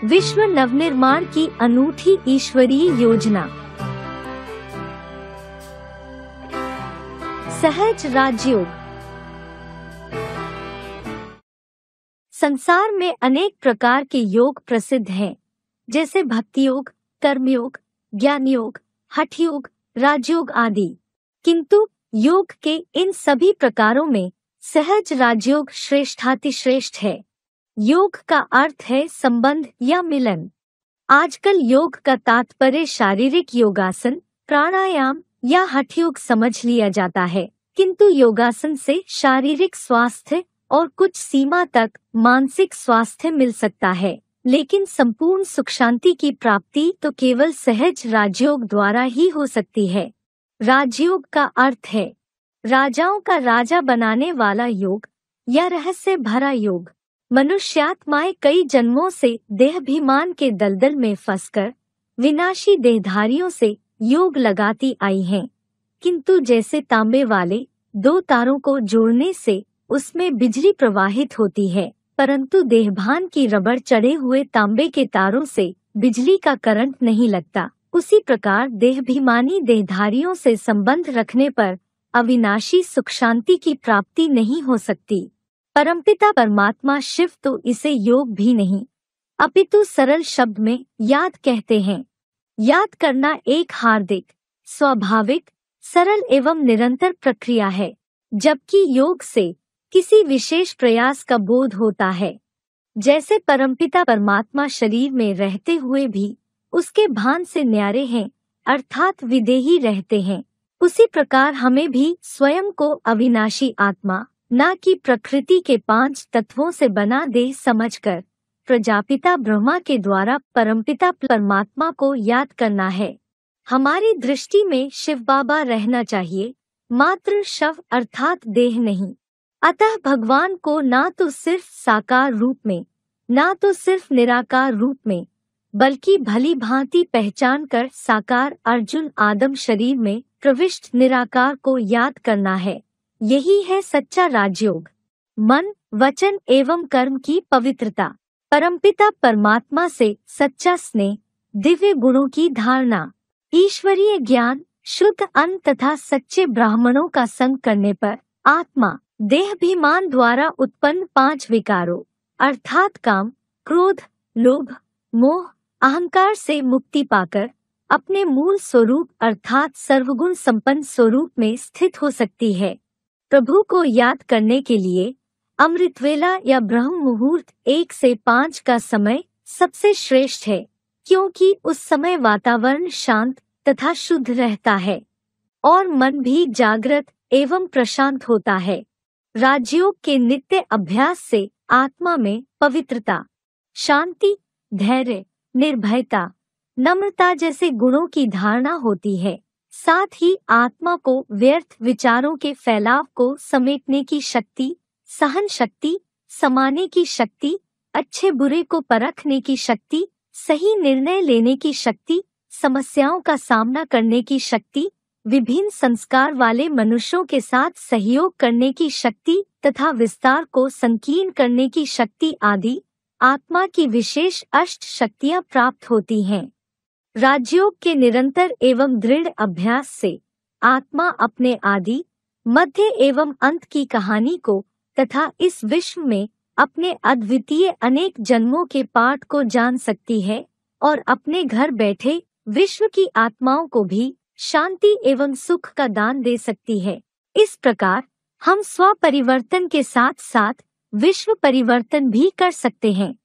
विश्व नवनिर्माण की अनूठी ईश्वरीय योजना। सहज राजयोग। संसार में अनेक प्रकार के योग प्रसिद्ध हैं, जैसे भक्ति योग, कर्मयोग, ज्ञान योग, हठ योग, राजयोग आदि। किंतु योग के इन सभी प्रकारों में सहज राजयोग श्रेष्ठातिश्रेष्ठ है। योग का अर्थ है संबंध या मिलन। आजकल योग का तात्पर्य शारीरिक योगासन, प्राणायाम या हठ योग समझ लिया जाता है, किंतु योगासन से शारीरिक स्वास्थ्य और कुछ सीमा तक मानसिक स्वास्थ्य मिल सकता है, लेकिन संपूर्ण सुख शांति की प्राप्ति तो केवल सहज राजयोग द्वारा ही हो सकती है। राजयोग का अर्थ है राजाओं का राजा बनाने वाला योग या रहस्य भरा योग। मनुष्यात्माएं कई जन्मों से देहाभिमान के दलदल में फंसकर विनाशी देहधारियों से योग लगाती आई हैं, किंतु जैसे तांबे वाले दो तारों को जोड़ने से उसमें बिजली प्रवाहित होती है, परंतु देहभान की रबड़ चढ़े हुए तांबे के तारों से बिजली का करंट नहीं लगता। उसी प्रकार देहाभिमानी देहधारियों से संबंध रखने पर अविनाशी सुख शांति की प्राप्ति नहीं हो सकती। परमपिता परमात्मा शिव तो इसे योग भी नहीं, अपितु सरल शब्द में याद कहते हैं। याद करना एक हार्दिक, स्वाभाविक, सरल एवं निरंतर प्रक्रिया है, जबकि योग से किसी विशेष प्रयास का बोध होता है। जैसे परमपिता परमात्मा शरीर में रहते हुए भी उसके भान से न्यारे हैं, अर्थात विदेही रहते हैं, उसी प्रकार हमें भी स्वयं को अविनाशी आत्मा, न कि प्रकृति के 5 तत्वों से बना देह समझकर प्रजापिता ब्रह्मा के द्वारा परमपिता परमात्मा को याद करना है। हमारी दृष्टि में शिव बाबा रहना चाहिए, मात्र शव अर्थात देह नहीं। अतः भगवान को ना तो सिर्फ साकार रूप में, ना तो सिर्फ निराकार रूप में, बल्कि भली भांति पहचान कर साकार अर्जुन आदम शरीर में प्रविष्ट निराकार को याद करना है। यही है सच्चा राजयोग। मन, वचन एवं कर्म की पवित्रता, परमपिता परमात्मा से सच्चा स्नेह, दिव्य गुणों की धारणा, ईश्वरीय ज्ञान, शुद्ध अन्न तथा सच्चे ब्राह्मणों का संग करने पर आत्मा देहाभिमान द्वारा उत्पन्न 5 विकारों अर्थात काम, क्रोध, लोभ, मोह, अहंकार से मुक्ति पाकर अपने मूल स्वरूप अर्थात सर्वगुण संपन्न स्वरूप में स्थित हो सकती है। प्रभु को याद करने के लिए अमृतवेला या ब्रह्म मुहूर्त 1 से 5 का समय सबसे श्रेष्ठ है, क्योंकि उस समय वातावरण शांत तथा शुद्ध रहता है और मन भी जागृत एवं प्रशांत होता है। राजयोग के नित्य अभ्यास से आत्मा में पवित्रता, शांति, धैर्य, निर्भयता, नम्रता जैसे गुणों की धारणा होती है। साथ ही आत्मा को व्यर्थ विचारों के फैलाव को समेटने की शक्ति, सहन शक्ति, समाने की शक्ति, अच्छे बुरे को परखने की शक्ति, सही निर्णय लेने की शक्ति, समस्याओं का सामना करने की शक्ति, विभिन्न संस्कार वाले मनुष्यों के साथ सहयोग करने की शक्ति तथा विस्तार को संकीर्ण करने की शक्ति आदि आत्मा की विशेष अष्ट शक्तियाँ प्राप्त होती हैं। राजयोग के निरंतर एवं दृढ़ अभ्यास से आत्मा अपने आदि, मध्य एवं अंत की कहानी को तथा इस विश्व में अपने अद्वितीय अनेक जन्मों के पाठ को जान सकती है और अपने घर बैठे विश्व की आत्माओं को भी शांति एवं सुख का दान दे सकती है। इस प्रकार हम स्व परिवर्तन के साथ साथ विश्व परिवर्तन भी कर सकते हैं।